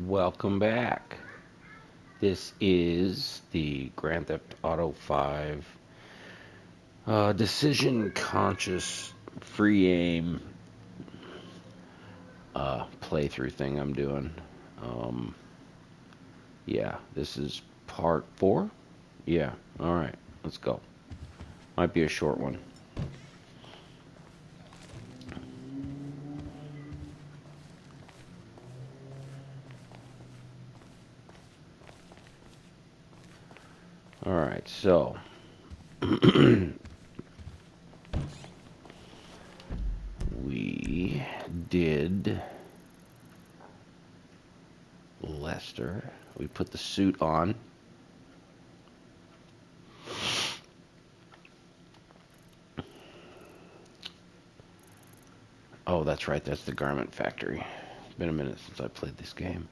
Welcome back. This is the Grand Theft Auto 5 decision conscious free aim playthrough thing I'm doing. Um, yeah, this is part 4. Yeah, alright, let's go. Might be a short one. Alright, so we did Lester. We put the suit on. Oh, that's right, that's the garment factory. It's been a minute since I played this game.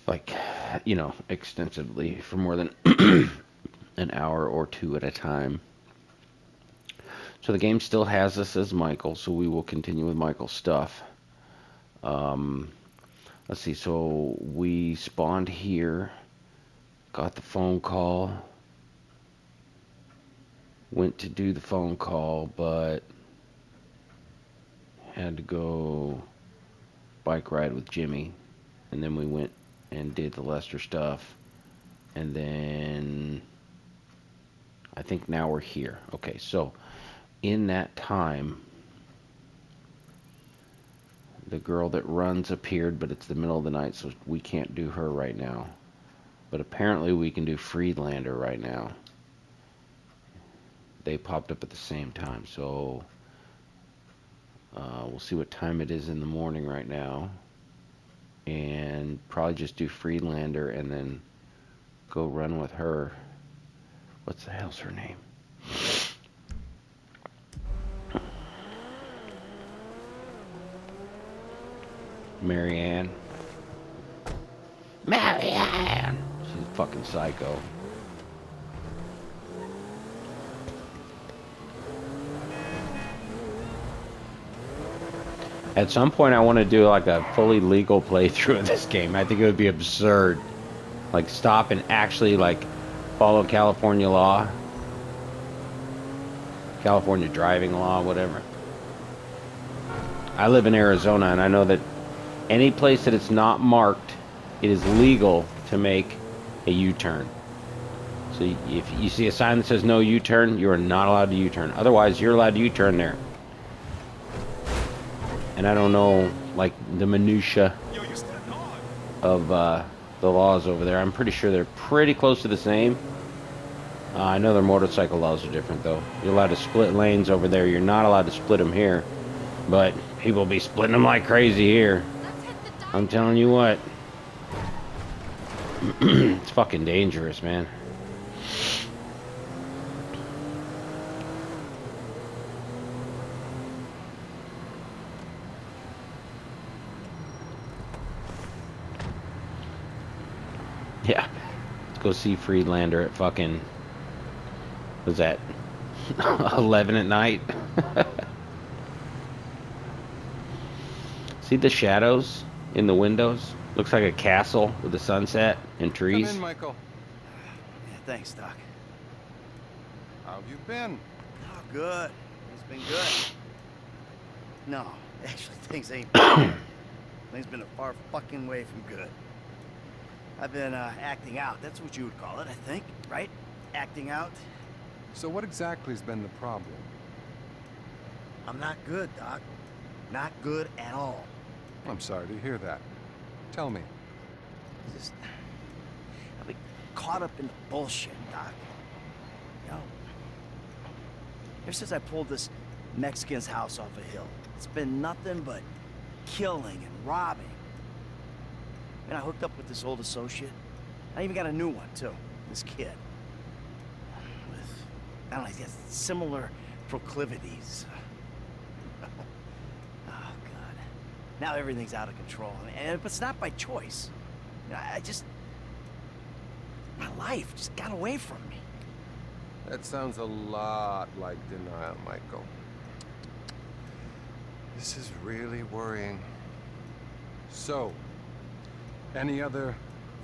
Like, extensively for more than an hour or two at a time. So the game still has us as Michael, so we will continue with Michael's stuff. Um, let's see, so we spawned here, got the phone call, went to do the phone call, but had to go bike ride with Jimmy, and then we went and did the Lester stuff, and then I think now we're here. Okay, so in that time, the girl that runs appeared, but it's the middle of the night, so we can't do her right now. But apparently we can do Friedlander right now. They popped up at the same time, so we'll see what time it is in the morning right now. And probably just do Friedlander and then go run with her. What's the hell's her name? Marianne. Marianne! She's a fucking psycho. At some point I want to do like a fully legal playthrough of this game. I think it would be absurd. Like stop and actually like follow California law. California driving law, whatever. I live in Arizona and I know that any place that it's not marked, it is legal to make a U-turn. So if you see a sign that says no U-turn, you are not allowed to U-turn. Otherwise, you're allowed to U-turn there. And I don't know, like, the minutia of the laws over there. I'm pretty sure they're pretty close to the same. I know their motorcycle laws are different, though. You're allowed to split lanes over there. You're not allowed to split them here. But people be splitting them like crazy here. I'm telling you what. It's fucking dangerous, man. Yeah. Let's go see Friedlander at fucking... Was that 11 at night? See the shadows in the windows? Looks like a castle with a sunset and trees. Come in, Michael. Yeah, thanks, Doc. How have you been? Oh, good. It's been good. No, actually, things ain't been. Things been a far fucking way from good. I've been acting out. That's what you would call it, I think, right? Acting out. So what exactly has been the problem? I'm not good, Doc. Not good at all. I'm sorry to hear that. Tell me. Just, I've been caught up in the bullshit, Doc. You know, ever since I pulled this Mexican's house off a hill, it's been nothing but killing and robbing. And I hooked up with this old associate. I even got a new one, too. This kid. With, I don't know, he's got similar proclivities. Oh, God. Now everything's out of control. But it's not by choice. You know, my life just got away from me. That sounds a lot like denial, Michael. This is really worrying. So, Any other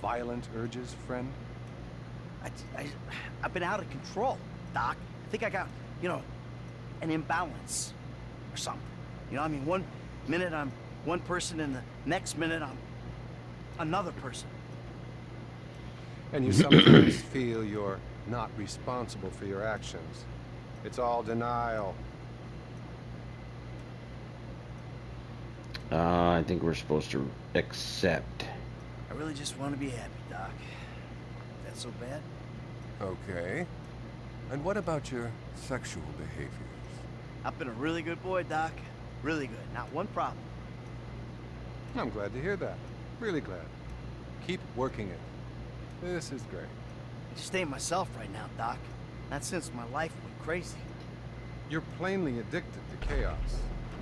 violent urges, friend? I've been out of control, Doc. I think I got, you know, an imbalance or something. You know, I mean, one minute I'm one person and the next minute I'm another person. And you sometimes feel you're not responsible for your actions. It's all denial. I think we're supposed to accept. I really just want to be happy, Doc. That's so bad? Okay. And what about your sexual behaviors? I've been a really good boy, Doc. Really good. Not one problem. I'm glad to hear that. Really glad. Keep working it. This is great. I just ain't myself right now, Doc. Not since my life went crazy. You're plainly addicted to chaos.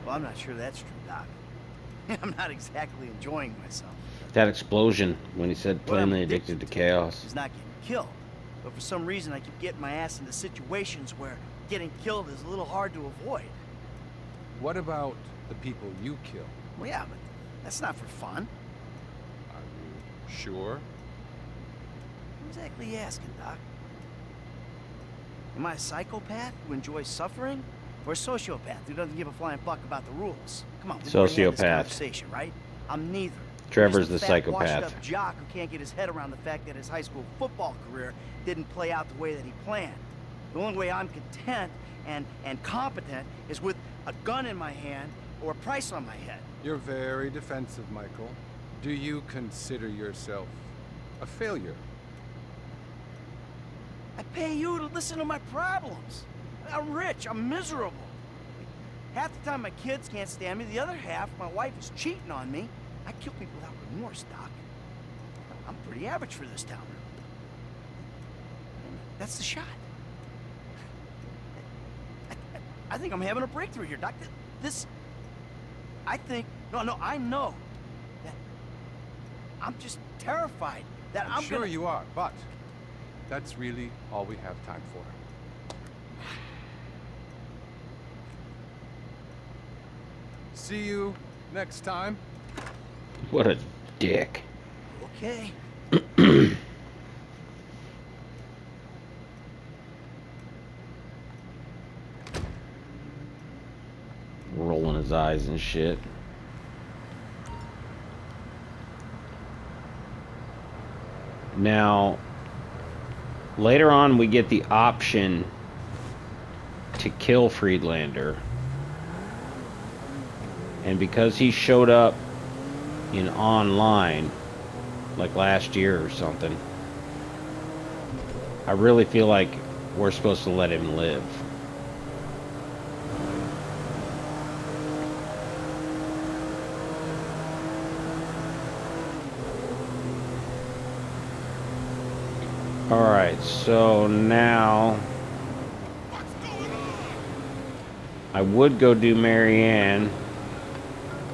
Well, I'm not sure that's true, Doc. I'm not exactly enjoying myself. That explosion when he said What I'm plainly addicted to chaos. is not getting killed. But for some reason, I keep getting my ass into situations where getting killed is a little hard to avoid. What about the people you kill? Well, yeah, but that's not for fun. Are you sure? What exactly are you asking, Doc? Am I a psychopath who enjoys suffering? Or a sociopath who doesn't give a flying fuck about the rules? Come on, we've already had this Sociopath. conversation, right? I'm neither. Trevor's I'm just the a fat, psychopath. washed-up jock who can't get his head around the fact that his high school football career didn't play out the way that he planned. The only way I'm content and competent is with a gun in my hand or a price on my head. You're very defensive, Michael. Do you consider yourself a failure? I pay you to listen to my problems. I'm rich, I'm miserable. Half the time my kids can't stand me, the other half, my wife is cheating on me. I kill people without remorse, Doc. I'm pretty average for this town. And that's the shot. I think I'm having a breakthrough here, Doc. I know that I'm just terrified that I'm sure you are, but that's really all we have time for. See you next time. What a dick. Okay. Rolling his eyes and shit. Now, later on we get the option to kill Friedlander. And because he showed up in online, like last year or something, I really feel like we're supposed to let him live. Alright, so now I would go do Marianne,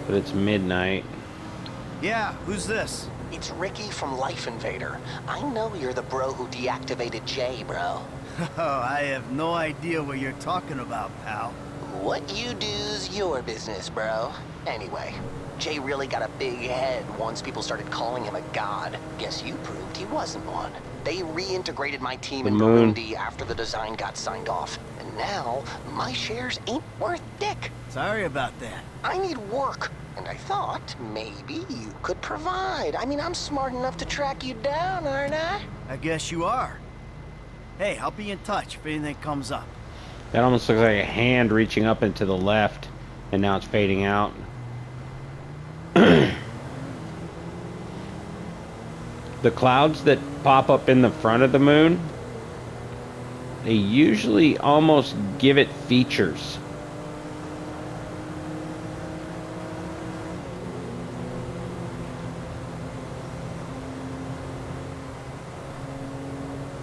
but it's midnight. Yeah, who's this? It's Ricky from Life Invader. I know you're the bro who deactivated Jay, bro. Oh, I have no idea what you're talking about, pal. What you do's your business, bro. Anyway, Jay really got a big head once people started calling him a god. Guess you proved he wasn't one. They reintegrated my team in Burundi after the design got signed off. And now, my shares ain't worth dick. Sorry about that. I need work. And I thought maybe you could provide. I mean, I'm smart enough to track you down, aren't I? I guess you are. Hey, I'll be in touch if anything comes up. That almost looks like a hand reaching up and to the left, and now it's fading out. The clouds that pop up in the front of the moon, they usually almost give it features.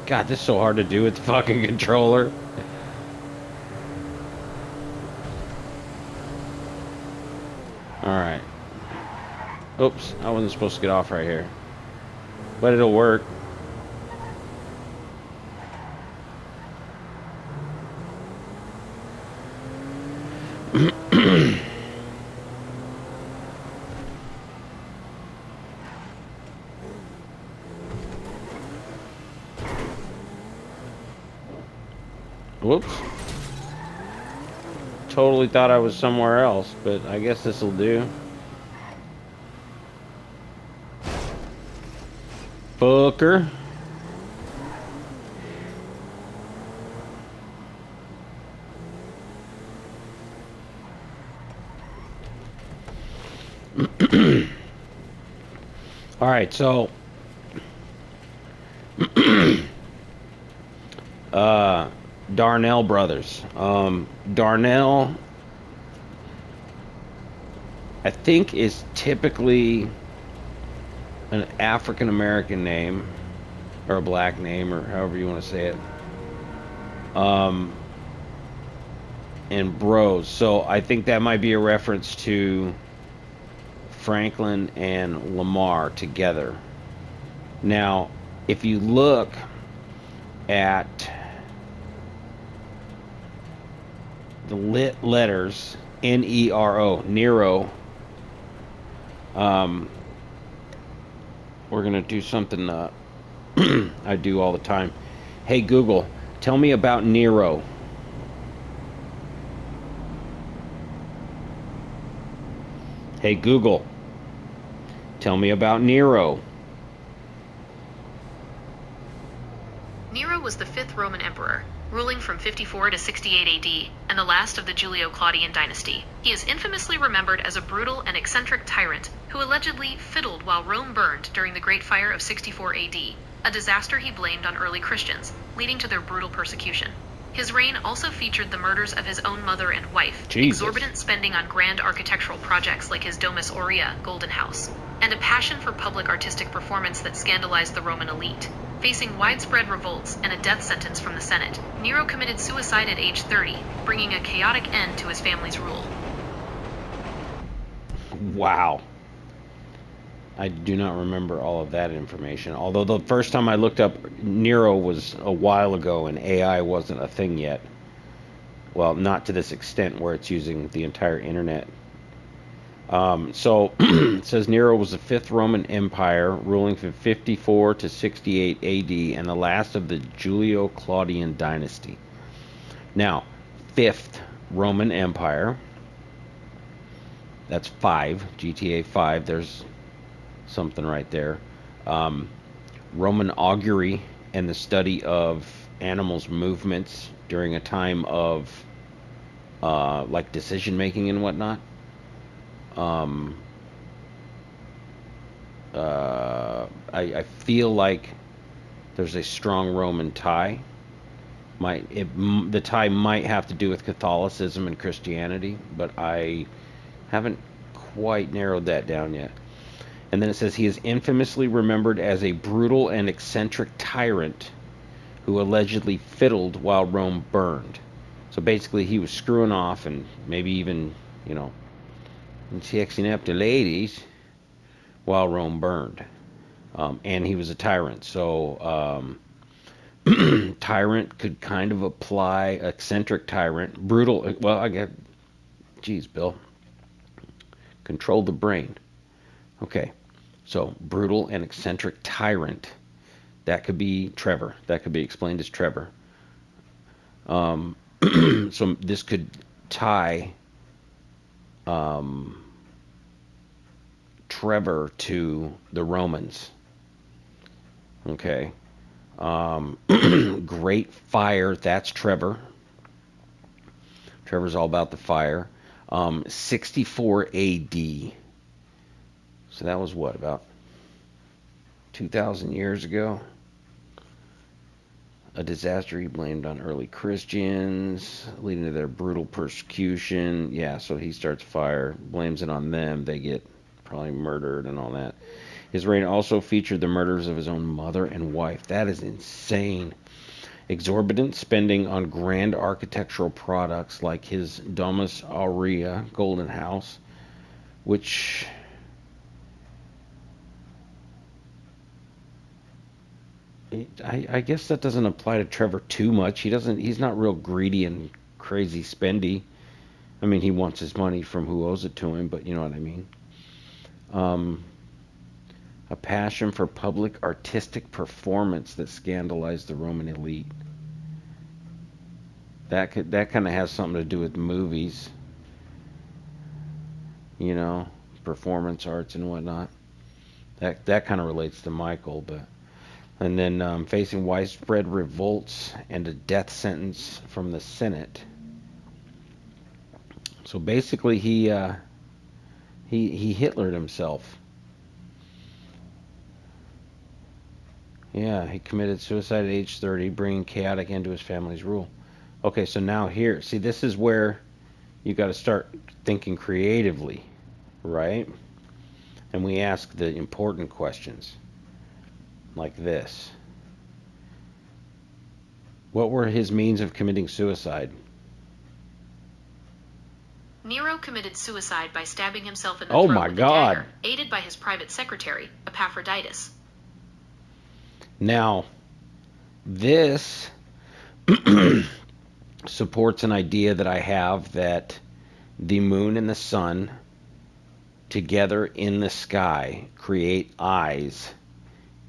God, this is so hard to do with the fucking controller. Alright. Oops, I wasn't supposed to get off right here. But it'll work. Whoops. Totally thought I was somewhere else, but I guess this'll do. Fucker. All right, so Darnell brothers. Darnell, I think, is typically an African American name or a black name or however you want to say it. And bros. So I think that might be a reference to Franklin and Lamar together. Now, if you look at the lit letters Nero, Nero, we're gonna do something I do all the time. Hey Google, tell me about Nero. Hey Google, tell me about Nero. Nero was the 5th Roman emperor, ruling from 54 to 68 AD, and the last of the Julio-Claudian dynasty. He is infamously remembered as a brutal and eccentric tyrant who allegedly fiddled while Rome burned during the Great Fire of 64 AD, a disaster he blamed on early Christians, leading to their brutal persecution. His reign also featured the murders of his own mother and wife, Jesus. exorbitant spending on grand architectural projects like his Domus Aurea, Golden House, and a passion for public artistic performance that scandalized the Roman elite. Facing widespread revolts and a death sentence from the Senate, Nero committed suicide at age 30, bringing a chaotic end to his family's rule. Wow. I do not remember all of that information. Although the first time I looked up Nero was a while ago and AI wasn't a thing yet. Well, not to this extent where it's using the entire internet. So it says Nero was the 5th Roman Empire, ruling from 54 to 68 AD, and the last of the Julio-Claudian dynasty. Now, 5th Roman Empire. That's 5, GTA 5. There's something right there. Roman augury and the study of animals' movements during a time of like decision making and whatnot. I feel like there's a strong Roman tie. The tie might have to do with Catholicism and Christianity, but I haven't quite narrowed that down yet. And then it says he is infamously remembered as a brutal and eccentric tyrant who allegedly fiddled while Rome burned. So basically he was screwing off and maybe even, sexing up to ladies while Rome burned. And he was a tyrant. So tyrant could kind of apply, eccentric tyrant, brutal. Well, I get, geez, Bill, control the brain. Okay, so brutal and eccentric tyrant. That could be Trevor. That could be explained as Trevor. So this could tie Trevor to the Romans. Okay. Great fire. That's Trevor. Trevor's all about the fire. 64 AD. So that was what, about 2,000 years ago? A disaster he blamed on early Christians, leading to their brutal persecution. Yeah, so he starts fire, blames it on them. They get probably murdered and all that. His reign also featured the murders of his own mother and wife. That is insane. Exorbitant spending on grand architectural products like his Domus Aurea, Golden House, which... I guess that doesn't apply to Trevor too much. He's not real greedy and crazy spendy. I mean, he wants his money from who owes it to him, but you know what I mean. A passion for public artistic performance that scandalized the Roman elite. That kind of has something to do with movies, you know, performance arts and whatnot. That kind of relates to Michael, but and then facing widespread revolts and a death sentence from the Senate. So basically, he Hitlered himself. Yeah, he committed suicide at age 30, bringing chaotic end to his family's rule. Okay, so now here, see, this is where you got to start thinking creatively, right? And we ask the important questions, like this. What were his means of committing suicide? Nero committed suicide by stabbing himself in the Oh throat my with a dagger, God. aided by his private secretary, Epaphroditus. Now, this supports an idea that I have that the moon and the sun together in the sky create eyes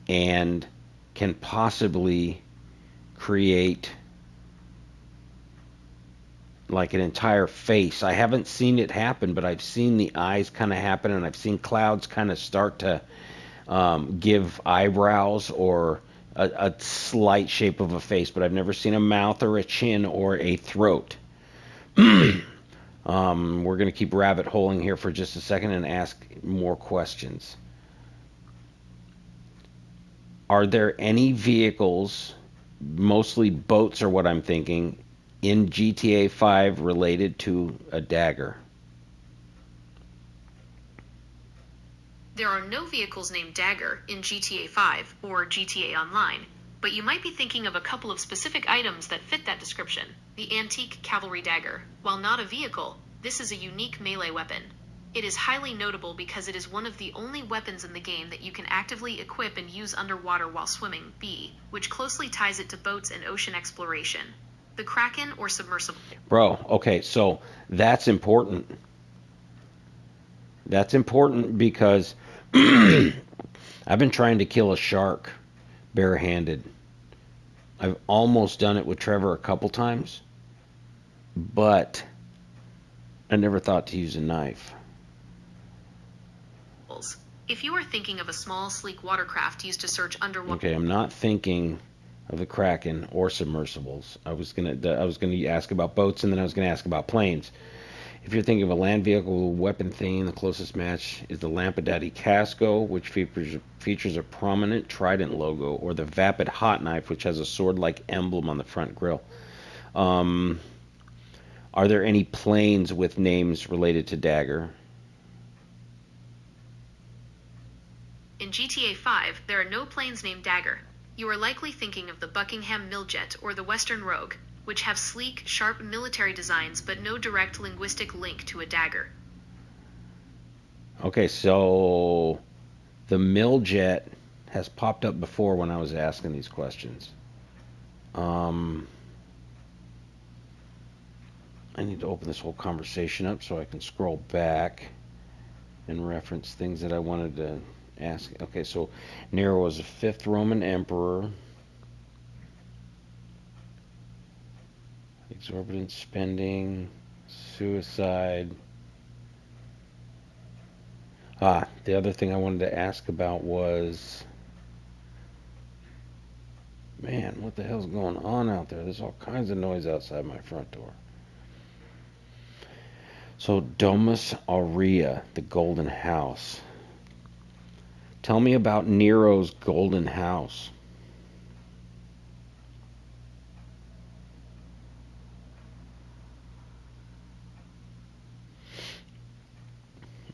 and can possibly create like an entire face. I haven't seen it happen, but I've seen the eyes kind of happen, and I've seen clouds kind of start to give eyebrows or a slight shape of a face, but I've never seen a mouth or a chin or a throat. We're going to keep rabbit holing here for just a second and ask more questions. Are there any vehicles, mostly boats are what I'm thinking, in GTA 5 related to a dagger? There are no vehicles named Dagger in GTA 5 or GTA Online, but you might be thinking of a couple of specific items that fit that description. The antique cavalry dagger, while not a vehicle, this is a unique melee weapon. It is highly notable because it is one of the only weapons in the game that you can actively equip and use underwater while swimming, which closely ties it to boats and ocean exploration. The Kraken or submersible. Bro, okay, so that's important. That's important because I've been trying to kill a shark barehanded. I've almost done it with Trevor a couple times, but I never thought to use a knife. If you are thinking of a small, sleek watercraft used to search underwater... Okay, I'm not thinking of the Kraken or submersibles. I was gonna ask about boats, and then I was gonna ask about planes. If you're thinking of a land vehicle weapon theme, the closest match is the Lampadati Casco, which features a prominent trident logo, or the Vapid Hot Knife, which has a sword-like emblem on the front grille. Are there any planes with names related to dagger? In GTA 5, there are no planes named Dagger. You are likely thinking of the Buckingham Miljet or the Western Rogue, which have sleek, sharp military designs but no direct linguistic link to a dagger. Okay, so the Miljet has popped up before when I was asking these questions. I need to open this whole conversation up so I can scroll back and reference things that I wanted to ask. Okay, so Nero was the 5th Roman emperor. Exorbitant spending, suicide. The other thing I wanted to ask about was, man, what the hell's going on out there? There's all kinds of noise outside my front door. So Domus Aurea, the Golden House. Tell me about Nero's Golden House.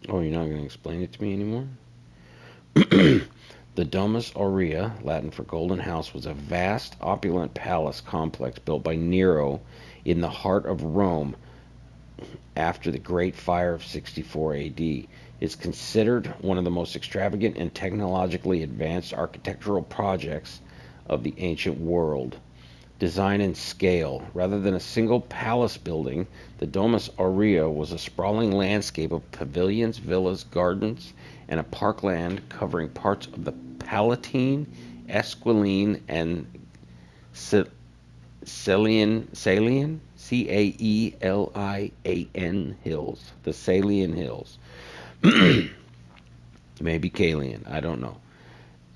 Oh, you're not going to explain it to me anymore? The Domus Aurea, Latin for Golden House, was a vast, opulent palace complex built by Nero in the heart of Rome after the Great Fire of 64 AD. It's considered one of the most extravagant and technologically advanced architectural projects of the ancient world. Design and scale. Rather than a single palace building, the Domus Aurea was a sprawling landscape of pavilions, villas, gardens, and a parkland covering parts of the Palatine, Esquiline, and Caelian, Caelian hills. The Caelian hills. Maybe Caelian, I don't know.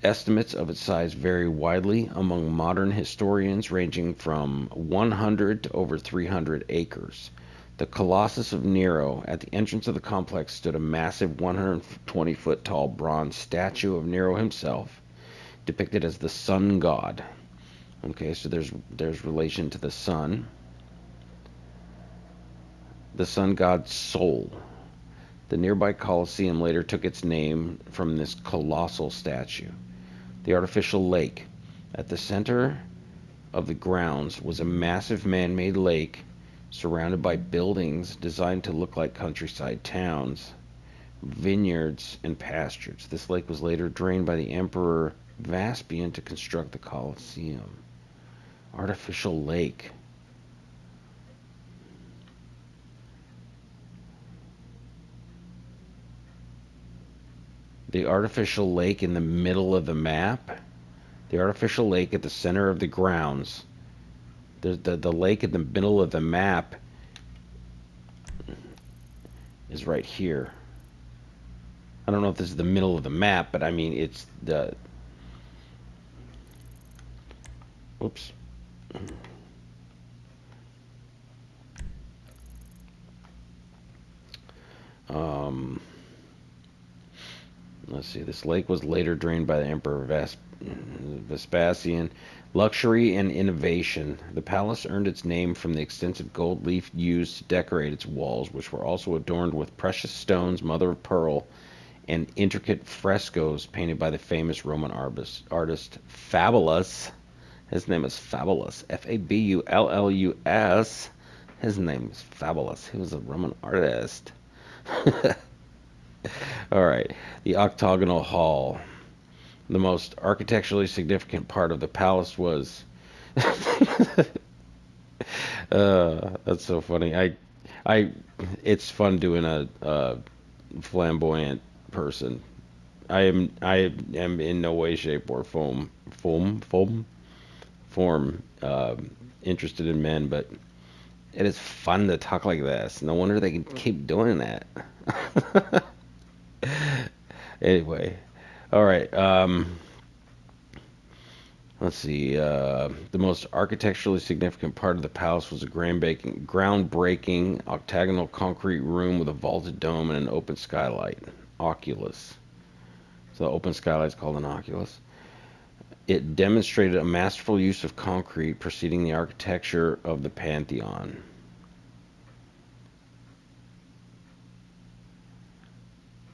Estimates of its size vary widely among modern historians, ranging from 100 to over 300 acres. The Colossus of Nero. At the entrance of the complex stood a massive 120-foot tall bronze statue of Nero himself, depicted as the sun god. Okay, so there's relation to the sun. The sun god's soul. The nearby Colosseum later took its name from this colossal statue. The artificial lake. At the center of the grounds was a massive man-made lake surrounded by buildings designed to look like countryside towns, vineyards, and pastures. This lake was later drained by the Emperor Vespasian to construct the Colosseum. Artificial lake. The artificial lake in the middle of the map. The artificial lake at the center of the grounds. The lake in the middle of the map is right here. I don't know if this is the middle of the map, but I mean it's the... Oops. Let's see. This lake was later drained by the Emperor Vespasian. Luxury and innovation. The palace earned its name from the extensive gold leaf used to decorate its walls, which were also adorned with precious stones, mother of pearl, and intricate frescoes painted by the famous Roman artist Fabulus. His name is Fabulus. Fabullus. His name is Fabulus. He was a Roman artist. All right. The octagonal hall. The most architecturally significant part of the palace was... that's so funny. It's fun doing a flamboyant person. I am in no way, shape, or form interested in men, but it is fun to talk like this. No wonder they can keep doing that. Anyway, all right. Let's see. The most architecturally significant part of the palace was a groundbreaking octagonal concrete room with a vaulted dome and an open skylight. Oculus. So the open skylight is called an oculus. It demonstrated a masterful use of concrete preceding the architecture of the Pantheon.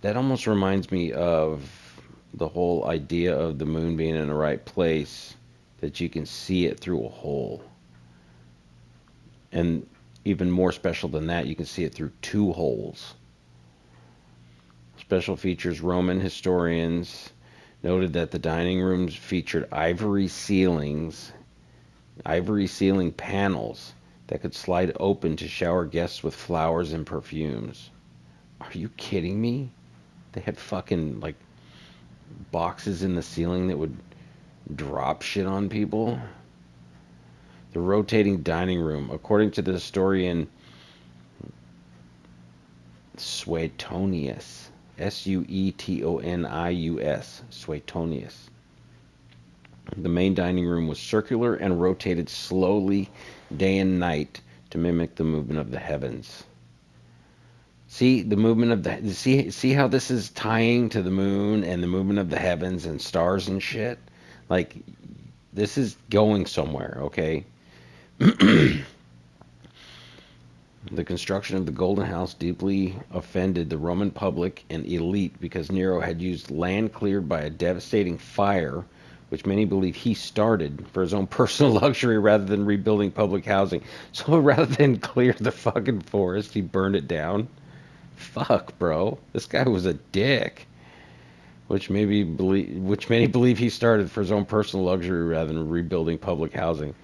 That almost reminds me of the whole idea of the moon being in the right place, that you can see it through a hole. And even more special than that, you can see it through two holes. Special features. Roman historians noted that the dining rooms featured ivory ceiling panels that could slide open to shower guests with flowers and perfumes. Are you kidding me? They had fucking, like, boxes in the ceiling that would drop shit on people. The rotating dining room. According to the historian Suetonius, Suetonius, Suetonius, the main dining room was circular and rotated slowly day and night to mimic the movement of the heavens. See the movement of the see how this is tying to the moon and the movement of the heavens and stars and shit? Like, this is going somewhere, okay? The construction of the Golden House deeply offended the Roman public and elite because Nero had used land cleared by a devastating fire, which many believe he started, for his own personal luxury rather than rebuilding public housing. So rather than clear the fucking forest, he burned it down. Fuck, bro. This guy was a dick. Which many believe he started for his own personal luxury rather than rebuilding public housing.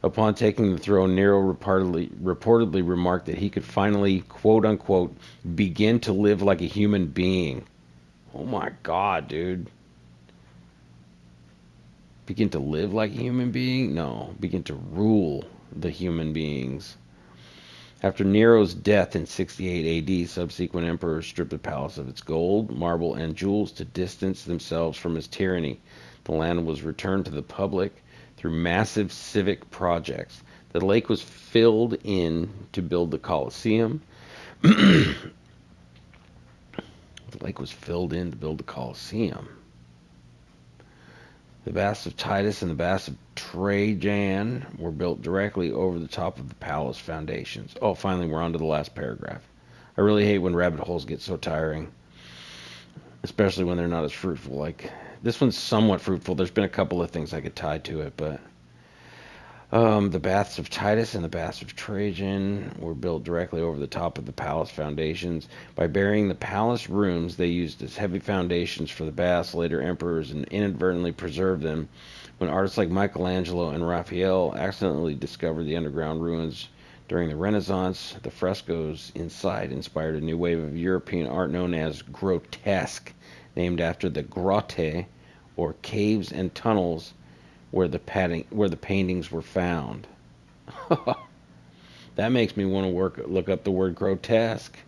Upon taking the throne, Nero reportedly remarked that he could finally, quote unquote, begin to live like a human being. Oh my god, dude. Begin to live like a human being? No. Begin to rule the human beings. After Nero's death in 68 AD, subsequent emperors stripped the palace of its gold, marble, and jewels to distance themselves from his tyranny. The land was returned to the public through massive civic projects. The lake was filled in to build the Colosseum. The lake was filled in to build the Colosseum. The baths of Titus and the baths of Trajan were built directly over the top of the palace foundations. Oh, finally, we're on to the last paragraph. I really hate when rabbit holes get so tiring, especially when they're not as fruitful. Like, this one's somewhat fruitful. There's been a couple of things I could tie to it, but the baths of Titus and the baths of Trajan were built directly over the top of the palace foundations. By burying the palace rooms, they used as heavy foundations for the baths. Later emperors inadvertently preserved them. When artists like Michelangelo and Raphael accidentally discovered the underground ruins during the Renaissance, the frescoes inside inspired a new wave of European art known as grotesque, named after the grotte, or caves and tunnels where the paintings were found. That makes me want to look up the word grotesque.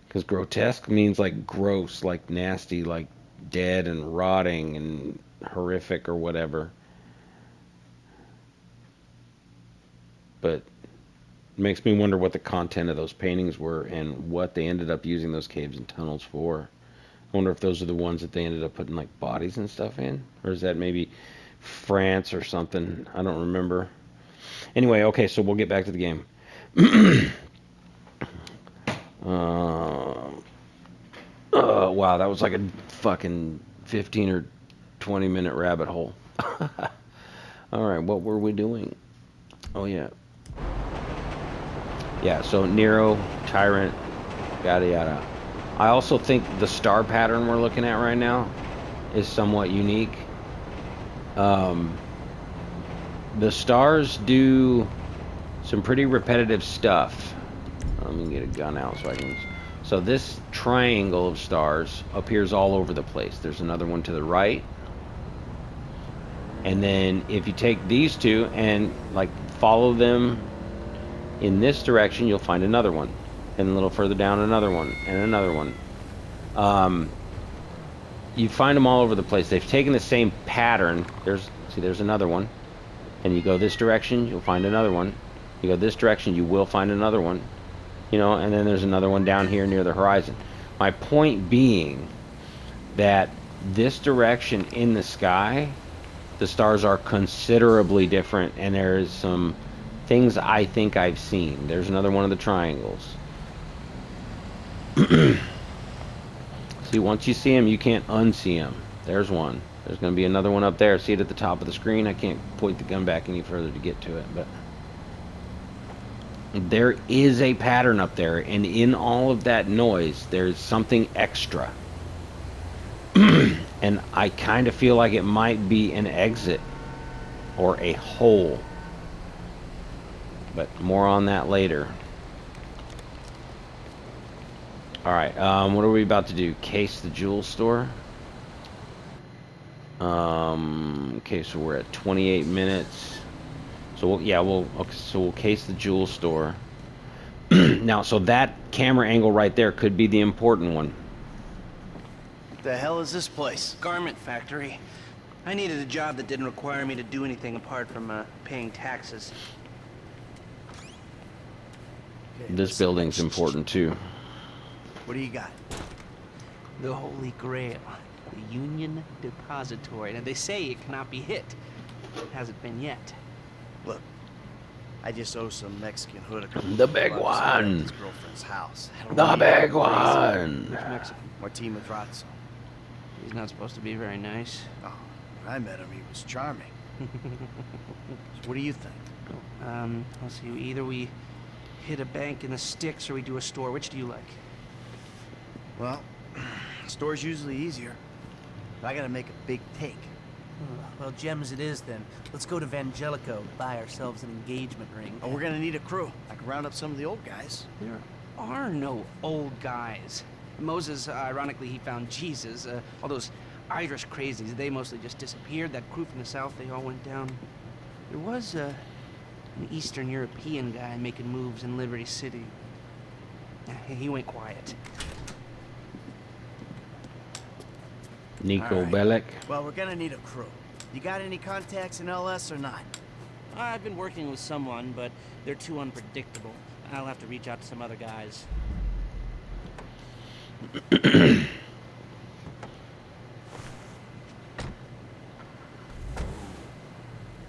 Because grotesque means like gross, like nasty, like dead and rotting and horrific or whatever. But it makes me wonder what the content of those paintings were and what they ended up using those caves and tunnels for. I wonder if those are the ones that they ended up putting like bodies and stuff in, or is that maybe France or something? I don't remember. Anyway, okay, so we'll get back to the game. Wow, that was like a fucking 15 or 20 minute rabbit hole. All right, what were we doing? Oh yeah. Yeah, so Nero, Tyrant, yada yada. I also think the star pattern we're looking at right now is somewhat unique. The stars do some pretty repetitive stuff. Let me get a gun out so I can... So this triangle of stars appears all over the place. There's another one to the right. And then if you take these two and like follow them in this direction, you'll find another one. And a little further down, another one, and another one. You find them all over the place. They've taken the same pattern. There's another one. And you go this direction, you'll find another one. You go this direction, you will find another one. You know, and then there's another one down here near the horizon. My point being that this direction in the sky, the stars are considerably different, and there's some things I think I've seen. There's another one of the triangles. See, once you see them, you can't unsee them. There's one. There's going to be another one up there. See it at the top of the screen? I can't point the gun back any further to get to it, but there is a pattern up there, and in all of that noise, there's something extra. And I kind of feel like it might be an exit or a hole. But more on that later. Alright, what are we about to do? Case the jewel store? Okay, so we're at 28 minutes. So we'll case the jewel store. Now, so that camera angle right there could be the important one. What the hell is this place? Garment factory. I needed a job that didn't require me to do anything apart from paying taxes. Okay, This building's important too. What do you got? The Holy Grail. The Union Depository. And they say it cannot be hit. It hasn't been yet. Look, I just owe some Mexican hood a couple The of big bucks at one. his girlfriend's house. I don't The know big what one. Which Mexican? Martin Madrazo. He's not supposed to be very nice. Oh, when I met him, he was charming. So what do you think? Let's see. Either we hit a bank in the sticks or we do a store. Which do you like? Well, store's usually easier. But I gotta make a big take. Well, gems it is then. Let's go to Vangelico, buy ourselves an engagement ring. Oh, we're gonna need a crew. I can round up some of the old guys. There are no old guys. Moses, ironically, he found Jesus. All those Irish crazies. They mostly just disappeared. That crew from the south, they all went down. There was an Eastern European guy making moves in Liberty City. He went quiet. Nico All right. Bellic. Well, we're gonna need a crew. You got any contacts in LS or not? I've been working with someone, but they're too unpredictable. I'll have to reach out to some other guys.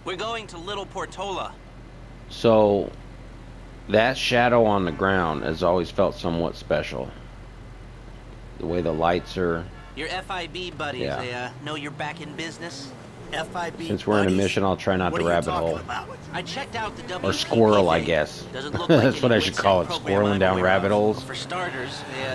We're going to Little Portola. So, that shadow on the ground has always felt somewhat special. The way the lights are. Your FIB buddies, Yeah. they know you're back in business? FIB Since we're in a buddies? mission, I'll try not What to are you rabbit talking hole. about? I checked out the WPP Or squirrel, I thing. guess. Doesn't look like That's what any I should call it, program squirreling I'm down aware rabbit of. holes. For starters,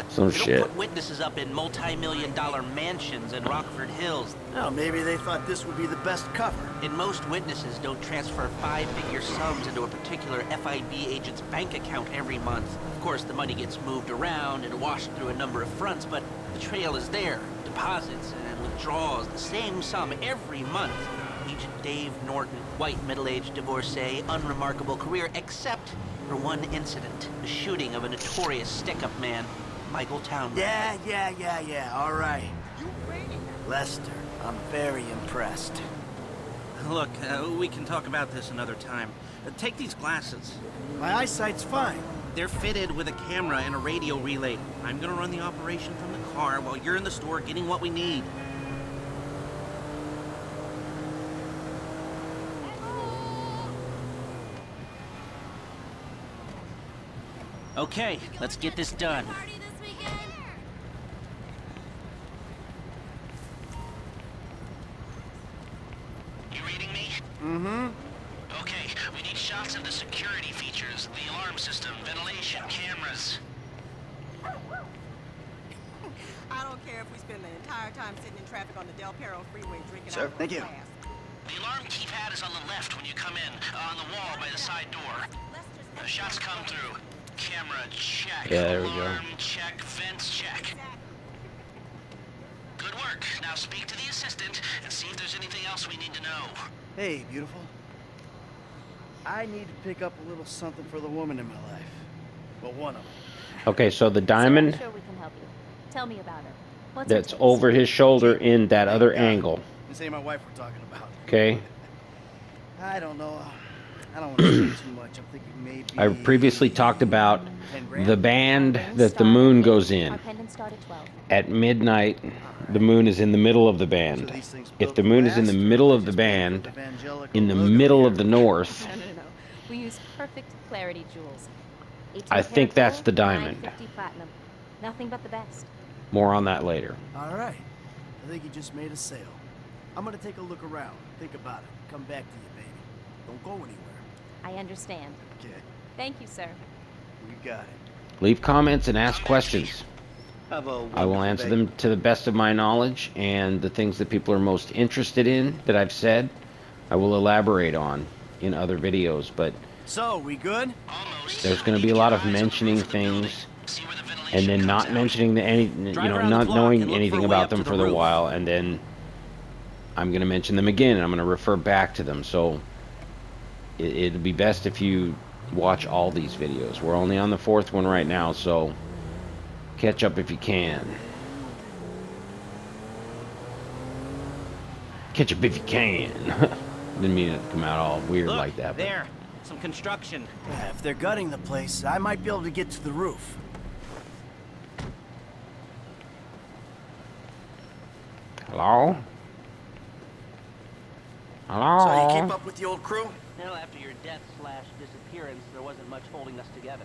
Some they don't shit. put witnesses up in multi-million-dollar mansions in Rockford Hills. Oh, maybe they thought this would be the best cover. And most witnesses don't transfer 5-figure sums into a particular FIB agent's bank account every month. Of course, the money gets moved around and washed through a number of fronts, but the trail is there. Deposits and withdrawals, the same sum every month. Agent Dave Norton, white middle-aged divorcee, unremarkable career, except for one incident, the shooting of a notorious stick-up man, Michael Townley. Yeah, all right. Lester, I'm very impressed. Look, we can talk about this another time. Take these glasses. My eyesight's fine. They're fitted with a camera and a radio relay. I'm gonna run the operation from the car while you're in the store getting what we need. Okay, let's get this done. You reading me? Mm-hmm. Okay, we need shots of the security features, the alarm system, ventilation, cameras. I don't care if we spend the entire time sitting in traffic on the Del Perro freeway drinking Sir, out of thank a you. glass. The alarm keypad is on the left when you come in, on the wall by the side door. Shots come through. Camera check. Yeah, there we go. Alarm check. Vents check. Good work. Now speak to the assistant and see if there's anything else we need to know. Hey, beautiful. I need to pick up a little something for the woman in my life. Well, one of them. Okay, so the I'm diamond sure we can help you. Tell me about her. What's that's her taste? over his shoulder in that other angle. This ain't my wife we're talking about. Okay? I don't know. I don't want to say too much. I'm thinking maybe... I previously talked about 10 grand? the band Our that the start moon at goes 8. in. Our pendants start at 12. At midnight, the moon is in the middle of the So band. these things If built the to moon is in last, the or middle they of the just make band, the evangelical in the logo middle here? of the north, No. We use perfect clarity jewels. 18 I think karat that's gold, the diamond. 950 platinum. Nothing but the best. more on that later. All right. I think you just made a sale. I'm gonna take a look around. Think about it. Come back to you, baby. Don't go anywhere. I understand. Okay. Thank you, sir. You got it. Leave comments and ask questions. Have a I will wonderful answer day. them to the best of my knowledge, and the things that people are most interested in that I've said, I will elaborate on in other videos. But So, we good? Almost. there's going to be a lot of mentioning things, See where the ventilation and then comes not out. mentioning around not the block knowing and look anything for a way about up to them the for a roof. while, and then I'm going to mention them again, and I'm going to refer back to them. So it'd be best if you watch all these videos. We're only on the 4th one right now, so catch up if you can. Catch up if you can. Didn't mean it to come out all weird Look, like that. But there. Some construction. Yeah, if they're gutting the place, I might be able to get to the roof. hello? Hello? So, you keep up with the old crew? Well, after your death/disappearance, there wasn't much holding us together.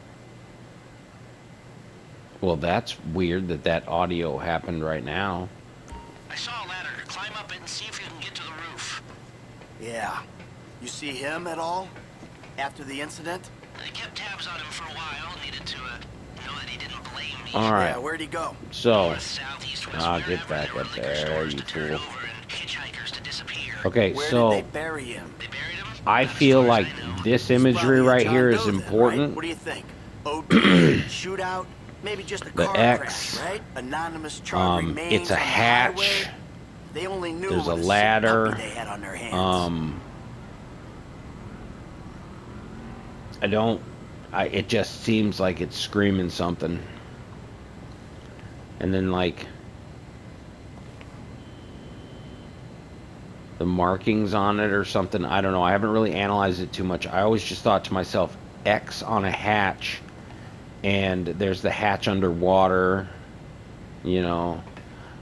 Well, that's weird that that audio happened right now. I saw a ladder. Climb up it and see if you can get to the roof. Yeah. You see him at all? After the incident? I kept tabs on him for a while. Needed to know that he didn't blame me. All right. Yeah, where'd he go? So, North, south, east, west, I'll get wherever back there were up liquor there, stores you to turn fool. over and hitchhikers to disappear. Okay, Where so did they bury him? They buried him? I Not as feel far as like I know. this He's imagery probably a right John here Doe is then, right? important. What do you think? OD, shootout, maybe just a The car X, crash, right? Anonymous chart remains it's a on the hatch. highway. they only knew There's what a sick ladder. puppy they had on their hands. It just seems like it's screaming something. And then, like, the markings on it or something, I don't know. I haven't really analyzed it too much. I always just thought to myself, X on a hatch, and there's the hatch underwater, you know.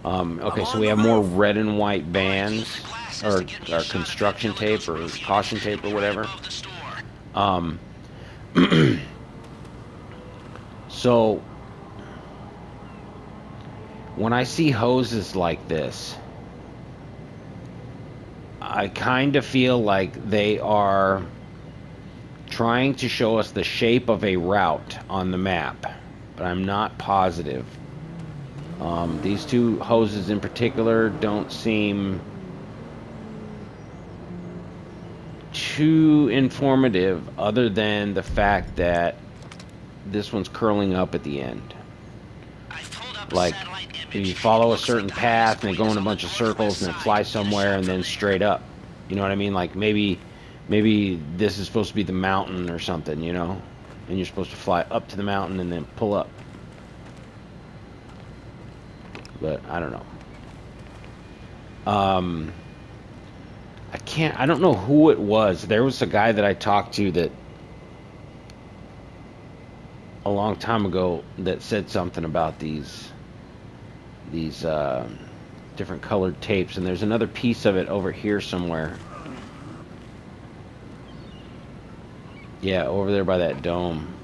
Okay, so we have more red and white bands, or construction tape, or caution tape, or whatever. So when I see hoses like this, I kind of feel like they are trying to show us the shape of a route on the map, but I'm not positive. These two hoses in particular don't seem too informative, other than the fact that this one's curling up at the end. Like, you follow a certain path and they go in a bunch of circles and then fly somewhere and then straight up. You know what I mean? Like, maybe this is supposed to be the mountain or something, you know? And you're supposed to fly up to the mountain and then pull up. But I don't know. I don't know who it was. There was a guy that I talked to that a long time ago that said something about these different colored tapes, and there's another piece of it over here somewhere. Yeah, over there by that dome.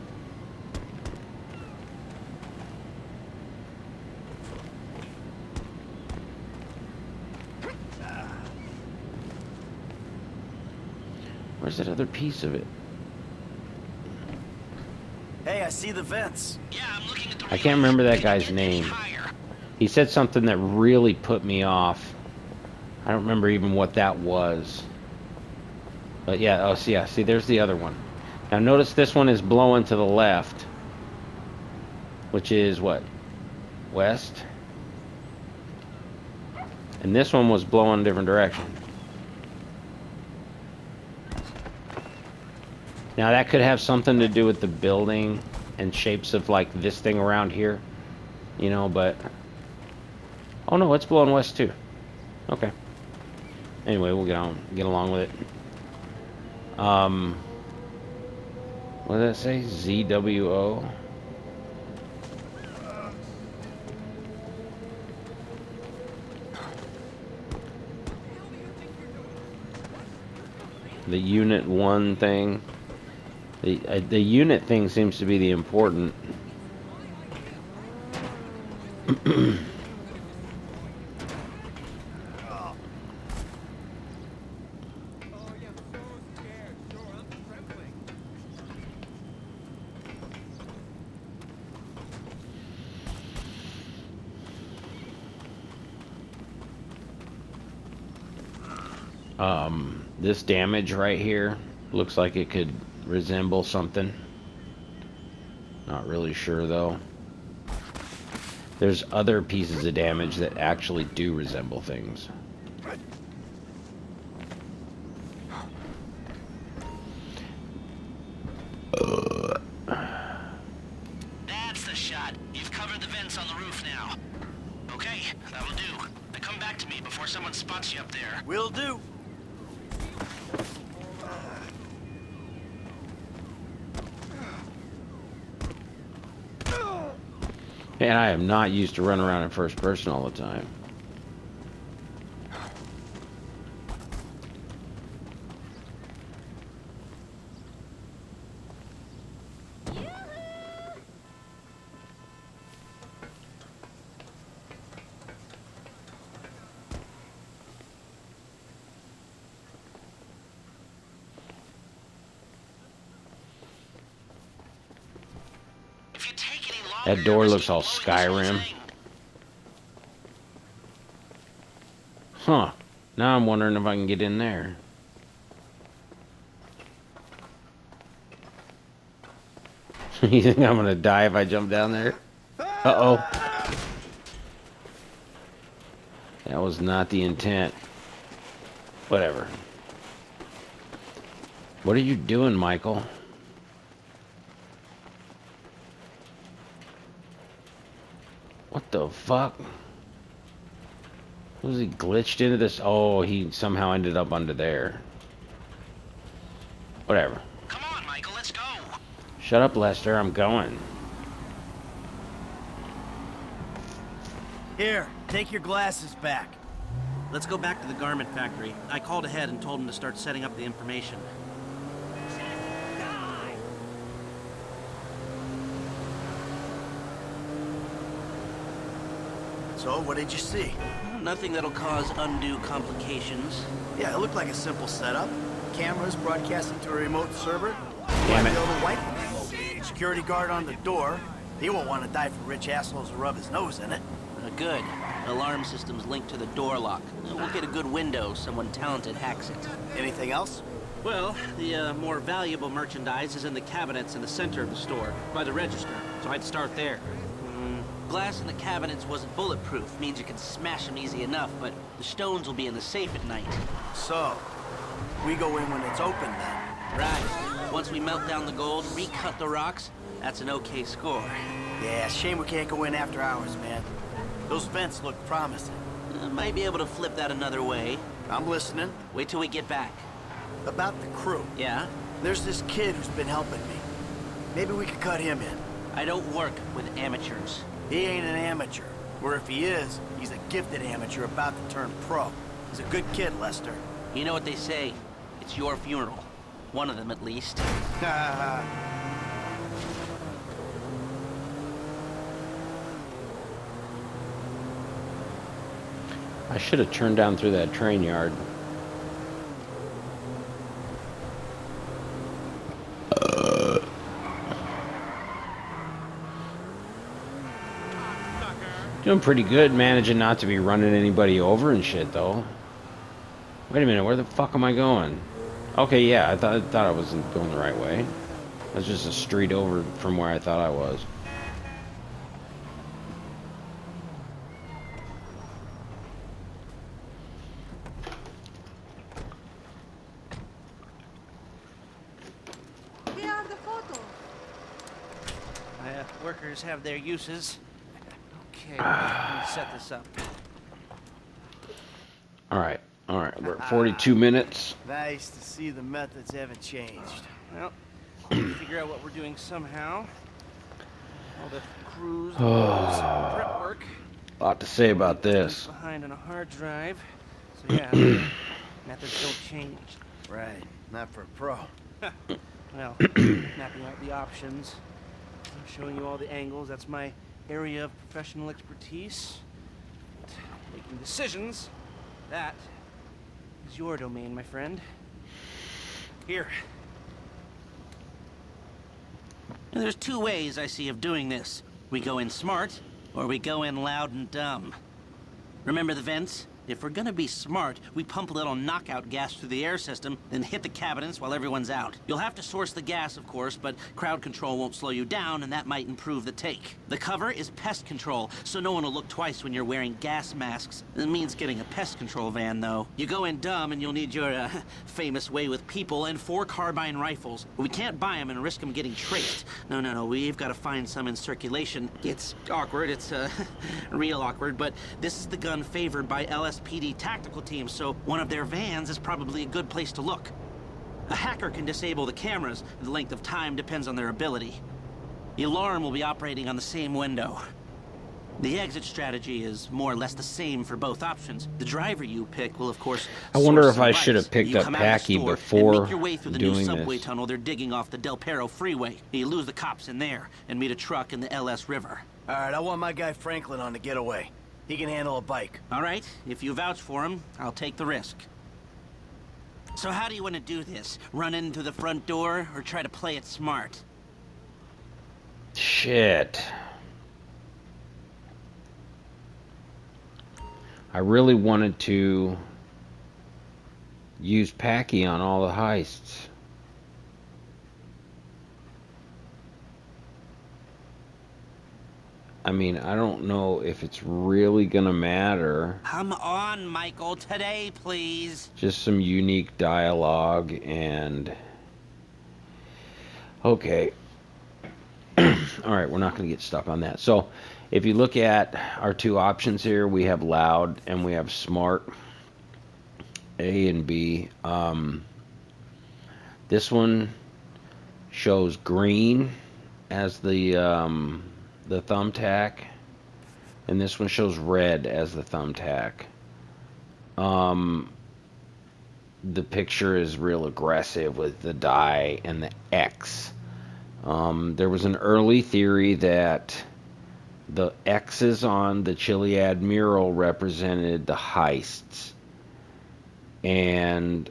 Where's that other piece of it? Hey, I see the vents. Yeah, I'm looking at the I can't remember that guy's name. He said something that really put me off. I don't remember even what that was. But yeah, oh, see, there's the other one. Now notice this one is blowing to the left, which is what? West? And this one was blowing a different direction. Now that could have something to do with the building and shapes of like this thing around here, you know, but... Oh no, it's blowing west too. Okay. Anyway, we'll get along with it. What did that say? ZWO? The Unit 1 thing. The unit thing seems to be the important. This damage right here looks like it could resemble something. Not really sure though. There's other pieces of damage that actually do resemble things. That's the shot. You've covered the vents on the roof now. Okay, that'll do. Now come back to me before someone spots you up there. Will do. Man, I am not used to running around in first person all the time. That door looks all Skyrim. Huh. Now I'm wondering if I can get in there. You think I'm gonna die if I jump down there? Uh-oh. That was not the intent. Whatever. What are you doing, Michael? What the fuck? Was he glitched into this? Oh, he somehow ended up under there. Whatever. Come on, Michael, let's go. Shut up, Lester. I'm going. Here, take your glasses back. Let's go back to the garment factory. I called ahead and told him to start setting up the information. So, what did you see? Nothing that'll cause undue complications. Yeah, it looked like a simple setup. Cameras broadcasting to a remote server. Damn it. Be able to wipe them. Security guard on the door. He won't want to die for rich assholes to rub his nose in it. Good. Alarm system's linked to the door lock. We'll get a good window. Someone talented hacks it. Anything else? Well, the more valuable merchandise is in the cabinets in the center of the store, by the register, so I'd start there. Glass in the cabinets wasn't bulletproof, means you can smash them easy enough, but the stones will be in the safe at night. So, we go in when it's open then? Right. Once we melt down the gold, recut the rocks, that's an okay score. Yeah, shame we can't go in after hours, man. Those vents look promising. Might be able to flip that another way. I'm listening. Wait till we get back. About the crew. Yeah? There's this kid who's been helping me. Maybe we could cut him in. I don't work with amateurs. He ain't an amateur. Or if he is, he's a gifted amateur about to turn pro. He's a good kid, Lester. You know what they say. It's your funeral. One of them, at least. I should have turned down through that train yard. Doing pretty good, managing not to be running anybody over and shit, though. Wait a minute, where the fuck am I going? Okay, yeah, I thought I wasn't going the right way. That's just a street over from where I thought I was. Workers have their uses. Okay, let me set this up. Alright, we're at 42 minutes. Nice to see the methods haven't changed. Well, figure out what we're doing somehow. All the crews, prep work. A lot to say about this. Behind on a hard drive. So yeah, methods don't change. Right, not for a pro. Well, mapping out the options. I'm showing you all the angles. That's my area of professional expertise. Making decisions. That is your domain, my friend. Here. Now, there's two ways I see of doing this. We go in smart, or we go in loud and dumb. Remember the vents? If we're gonna be smart, we pump a little knockout gas through the air system, then hit the cabinets while everyone's out. You'll have to source the gas, of course, but crowd control won't slow you down, and that might improve the take. The cover is pest control, so no one will look twice when you're wearing gas masks. It means getting a pest control van, though. You go in dumb, and you'll need your, famous way with people and 4 carbine rifles. We can't buy them and risk them getting traced. No, we've got to find some in circulation. It's awkward, it's, real awkward, but this is the gun favored by LSPD tactical teams, so one of their vans is probably a good place to look. A hacker can disable the cameras. The length of time depends on their ability. The alarm will be operating on the same window. The exit strategy is more or less the same for both options. The driver you pick will, of course, I wonder source if I some should have lights. picked You up come out of the Packy store before and make your way through the new doing subway this. tunnel they're digging off the Del Perro freeway. You lose the cops in there and meet a truck in the LS River. All right, I want my guy Franklin on the getaway. He can handle a bike. All right, if you vouch for him, I'll take the risk. So how do you want to do this? Run in through the front door or try to play it smart? Shit. I really wanted to use Packy on all the heists. I mean, I don't know if it's really gonna matter. Come on, Michael, today, please. Just some unique dialogue and... Okay. Alright, we're not gonna get stuck on that. So, if you look at our two options here, we have loud and we have smart. A and B. This one shows green as the thumbtack, and this one shows red as the thumbtack. The picture is real aggressive with the die and the X. There was an early theory that the X's on the Chiliad mural represented the heists. And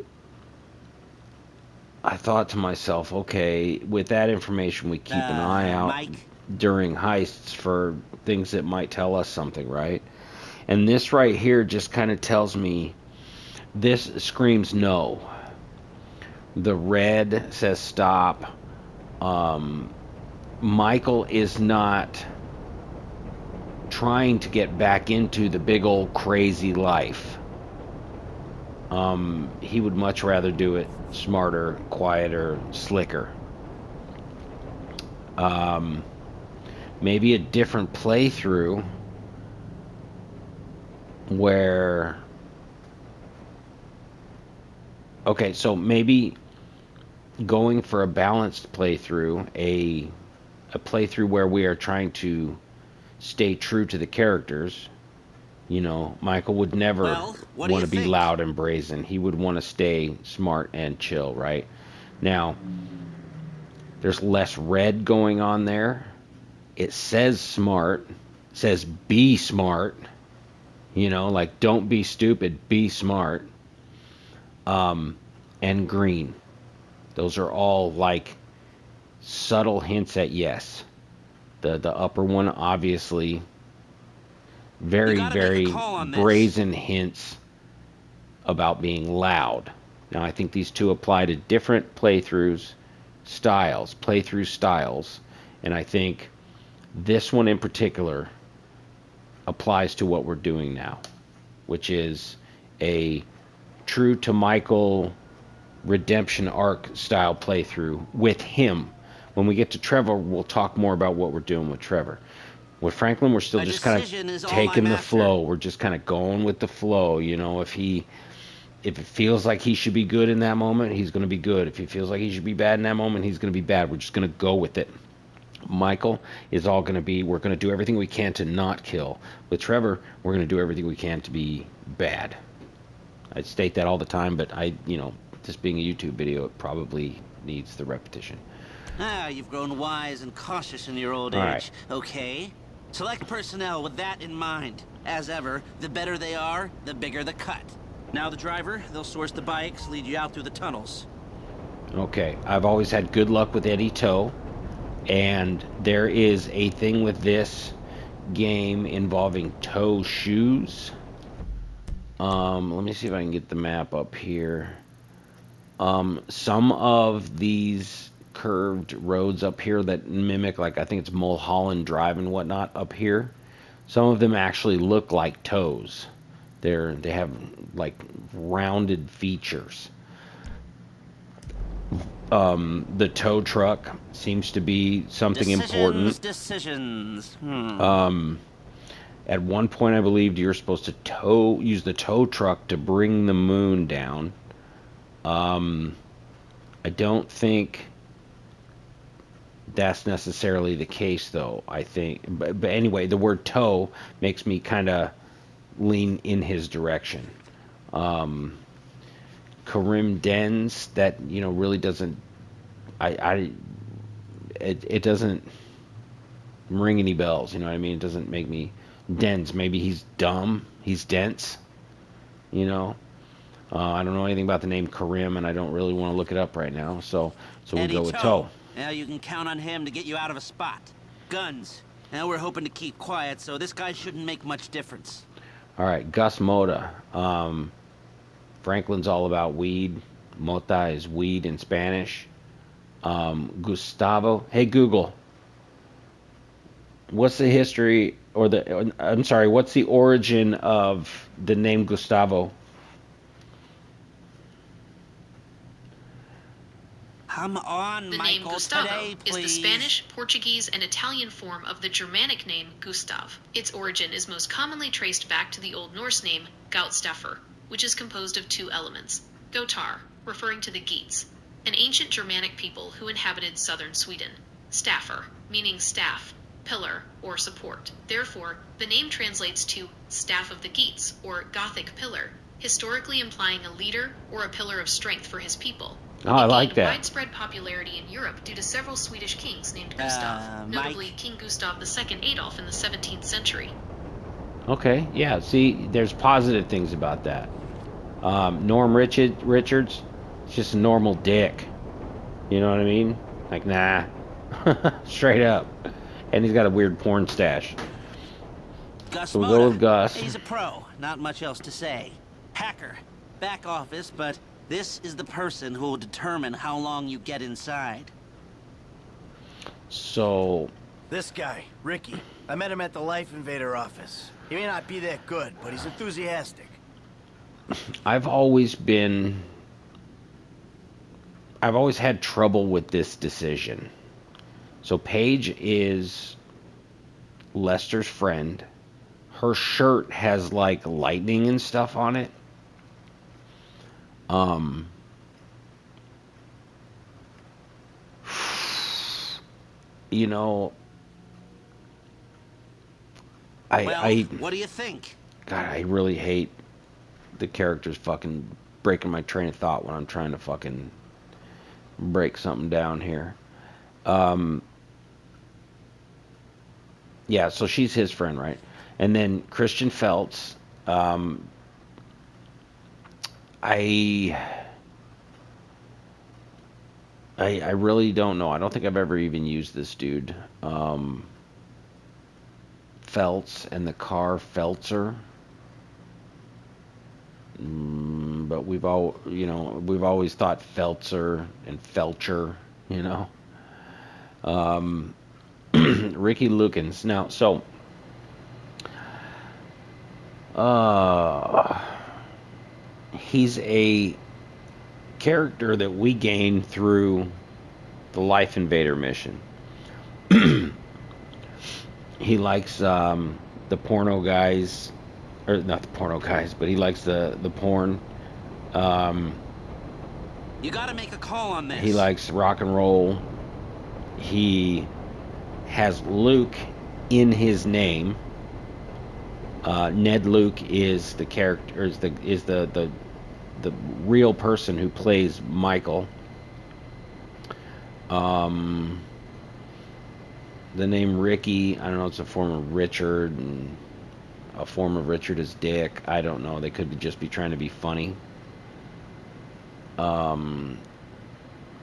I thought to myself, okay, with that information, we keep an eye out Mike? during heists for things that might tell us something, right? And this right here just kind of tells me, this screams no. The red says stop. Michael is not trying to get back into the big old crazy life. He would much rather do it smarter, quieter, slicker. Maybe a different playthrough where... Okay, so maybe going for a balanced playthrough, a playthrough where we are trying to stay true to the characters. You know, Michael would never what do want you to be think? loud and brazen. He would want to stay smart and chill, right? Now, there's less red going on there. It says smart. It says be smart. You know, like don't be stupid, be smart. And green. Those are all like subtle hints at yes. The upper one, obviously, very, gotta make a very call on this. brazen hints about being loud. Now, I think these two apply to different playthrough styles, and I think this one in particular applies to what we're doing now, which is a true to Michael redemption arc style playthrough with him. When we get to Trevor, we'll talk more about what we're doing with Trevor. With Franklin, we're still A just kind decision is of all taking I'm the after. flow. We're just kind of going with the flow. You know, if it feels like he should be good in that moment, he's going to be good. If he feels like he should be bad in that moment, he's going to be bad. We're just going to go with it. Michael is all going to be, we're going to do everything we can to not kill. With Trevor, we're going to do everything we can to be bad. I state that all the time, but this being a YouTube video, it probably needs the repetition. You've grown wise and cautious in your old All age. right. Okay. Select personnel with that in mind. As ever, the better they are, the bigger the cut. Now the driver, they'll source the bikes, lead you out through the tunnels. Okay, I've always had good luck with Eddie Toe, and there is a thing with this game involving toe shoes. Let me see if I can get the map up here. Some of these curved roads up here that mimic, like I think it's Mulholland Drive and whatnot up here, some of them actually look like toes. They have like rounded features. The tow truck seems to be something important. Decisions. At one point, I believed you're supposed to use the tow truck to bring the moon down. I don't think that's necessarily the case, though. I think, but anyway, the word tow makes me kind of lean in his direction. Karim Dens, that really doesn't. It doesn't ring any bells. You know what I mean? It doesn't make me dense. Maybe he's dumb. He's dense. I don't know anything about the name Karim, and I don't really want to look it up right now. So we'll Eddie go with Toe. Now you can count on him to get you out of a spot. Guns. Now we're hoping to keep quiet, so this guy shouldn't make much difference. All right, Gus Mota. Franklin's all about weed. Mota is weed in Spanish. Gustavo. Hey, Google. What's the history or I'm sorry, what's the origin of the name Gustavo? Come on, The name Michael, Gustavo today, is the please. Spanish, Portuguese, and Italian form of the Germanic name Gustav. Its origin is most commonly traced back to the Old Norse name Gautstafr, which is composed of two elements. Gotar, referring to the Geats, an ancient Germanic people who inhabited southern Sweden. Staffer, meaning staff, pillar, or support. Therefore, the name translates to Staff of the Geats, or Gothic pillar, historically implying a leader or a pillar of strength for his people. Oh, I It like gained that. widespread popularity in Europe due to several Swedish kings named Gustav, notably Mike? King Gustav II Adolf in the 17th century. Okay, yeah. See, there's positive things about that. Richards, is just a normal dick. You know what I mean? Like, nah, straight up. And he's got a weird porn stash. Gus So we go Moda. with Gus. He's a pro, not much else to say. Hacker, back office, but this is the person who will determine how long you get inside. So, This guy, Ricky. I met him at the Life Invader office. He may not be that good, but he's enthusiastic. I've always had trouble with this decision. So Paige is Lester's friend. Her shirt has like lightning and stuff on it. You know, What do you think? God, I really hate the characters fucking breaking my train of thought when I'm trying to fucking break something down here. Yeah, so she's his friend, right? And then Christian Feltz. I really don't know. I don't think I've ever even used this dude. Feltz and the car Feltzer. But we've always thought Feltzer and Felcher, you know. Ricky Lukens. Now, so he's a character that we gain through the Life Invader mission. He likes the porno guys, or not the porno guys, but he likes the porn. You gotta make a call on this. He likes rock and roll. He has Luke in his name. Ned Luke is the character, is the real person who plays Michael. The name Ricky, I don't know, it's a form of Richard, and a form of Richard is Dick. I don't know. They could just be trying to be funny.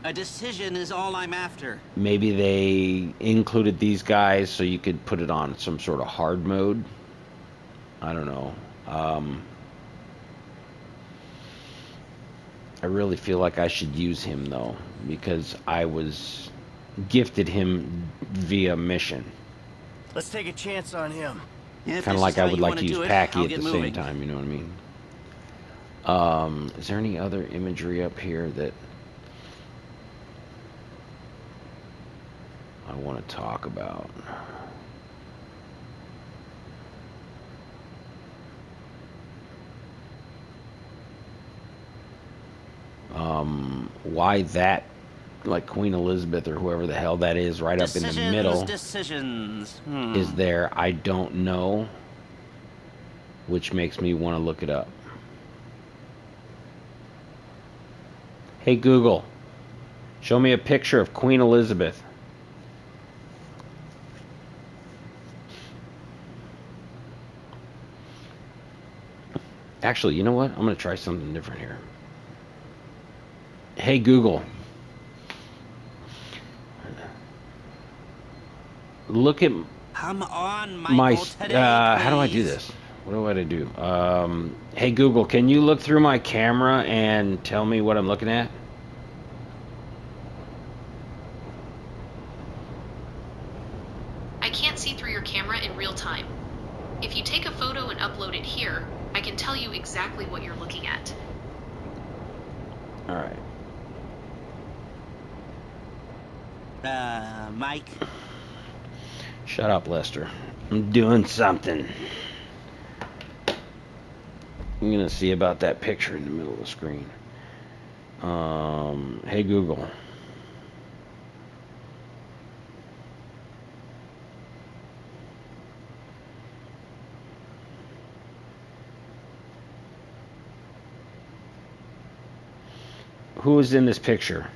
A decision is all I'm after. Maybe they included these guys so you could put it on some sort of hard mode. I don't know. I really feel like I should use him, though, because I was gifted him via mission. Let's take a chance on him. Kind of like I would like to use Packy at the same time, you know what I mean? Is there any other imagery up here that I want to talk about? Why that, like Queen Elizabeth or whoever the hell that is, right up in the middle is there? I don't know, which makes me want to look it up. Hey Google, show me a picture of Queen Elizabeth. Actually, you know what? I'm going to try something different here. Hey Google, look at Come on, my Michael, today, how do I do this? What do I do? Hey Google, can you look through my camera and tell me what I'm looking at? I can't see through your camera in real time. If you take a photo and upload it here, I can tell you exactly what you're looking at. All right. Mike? Shut up, Lester. I'm doing something. I'm gonna see about that picture in the middle of the screen. Hey Google. Who is in this picture?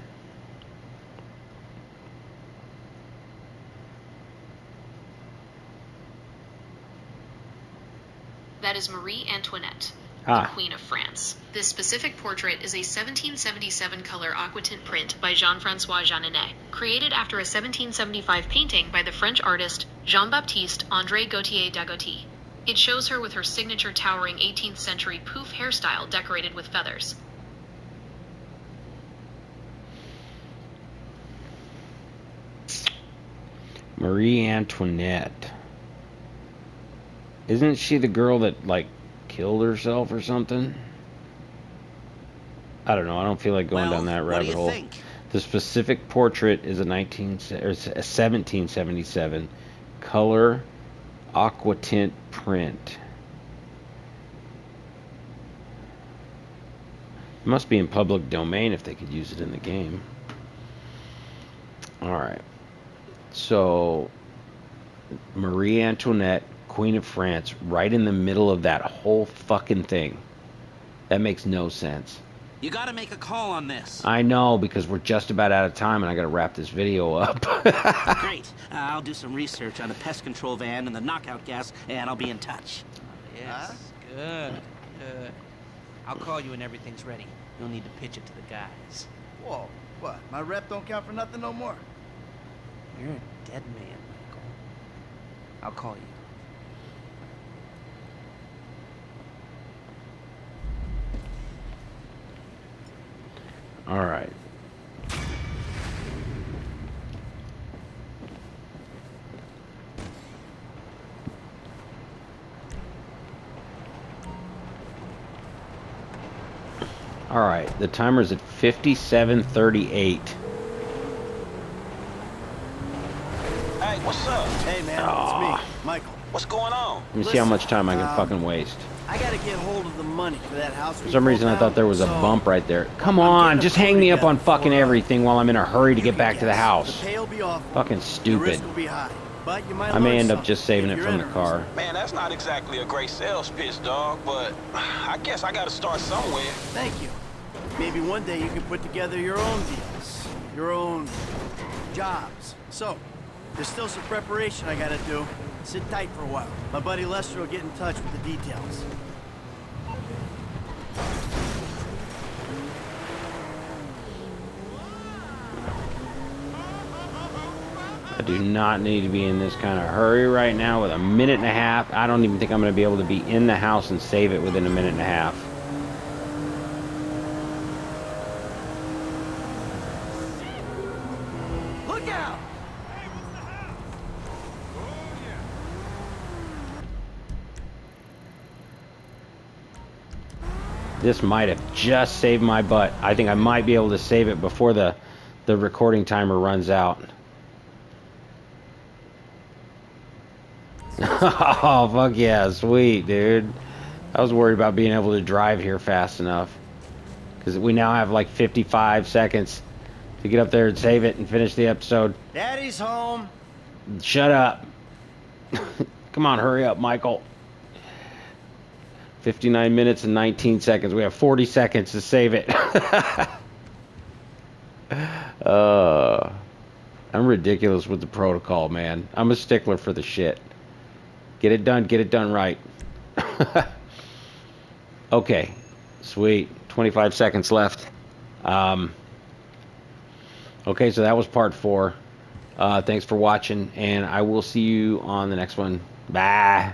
That is Marie Antoinette, Ah. the Queen of France. This specific portrait is a 1777 color aquatint print by Jean-François Jeannenet, created after a 1775 painting by the French artist Jean-Baptiste André Gautier d'Agoty. It shows her with her signature towering 18th century poof hairstyle decorated with feathers. Marie Antoinette. Isn't she the girl that, like, killed herself or something? I don't know. I don't feel like going down that rabbit hole. Think? The specific portrait is a 1777 color aquatint print. It must be in public domain if they could use it in the game. All right. So, Marie Antoinette, Queen of France, right in the middle of that whole fucking thing. That makes no sense. You gotta make a call on this. I know, because we're just about out of time and I gotta wrap this video up. Great. I'll do some research on the pest control van and the knockout gas, and I'll be in touch. Yes, good, good. I'll call you when everything's ready. You'll need to pitch it to the guys. Whoa, what? My rep don't count for nothing no more? You're a dead man, Michael. I'll call you. All right. All right. The timer's at 57:38. Hey, what's up? Hey, man, it's me, Michael. What's going on? Let me see how much time I can fucking waste. I gotta get hold of the money for that house. For some reason, I thought there was a bump right there. Come on, just hang me up on fucking everything while I'm in a hurry to get back to the house. The pay will be off. Fucking The stupid. risk will be high, but you might I may learn end up something just saving if it you're from the interested. car. Man, that's not exactly a great sales pitch, dog, but I guess I gotta start somewhere. Thank you. Maybe one day you can put together your own deals, your own jobs. So, there's still some preparation I gotta do. Sit tight for a while. My buddy Lester will get in touch with the details. I do not need to be in this kind of hurry right now with a minute and a half. I don't even think I'm going to be able to be in the house and save it within a minute and a half. Look out! This might have just saved my butt. I think I might be able to save it before the recording timer runs out. Oh, fuck yeah, sweet, dude. I was worried about being able to drive here fast enough. Because we now have like 55 seconds to get up there and save it and finish the episode. Daddy's home. Shut up. Come on, hurry up, Michael. 59 minutes and 19 seconds. We have 40 seconds to save it. I'm ridiculous with the protocol, man. I'm a stickler for the shit. Get it done right. Okay, sweet. 25 seconds left. Okay, so that was part 4. Thanks for watching, and I will see you on the next one. Bye.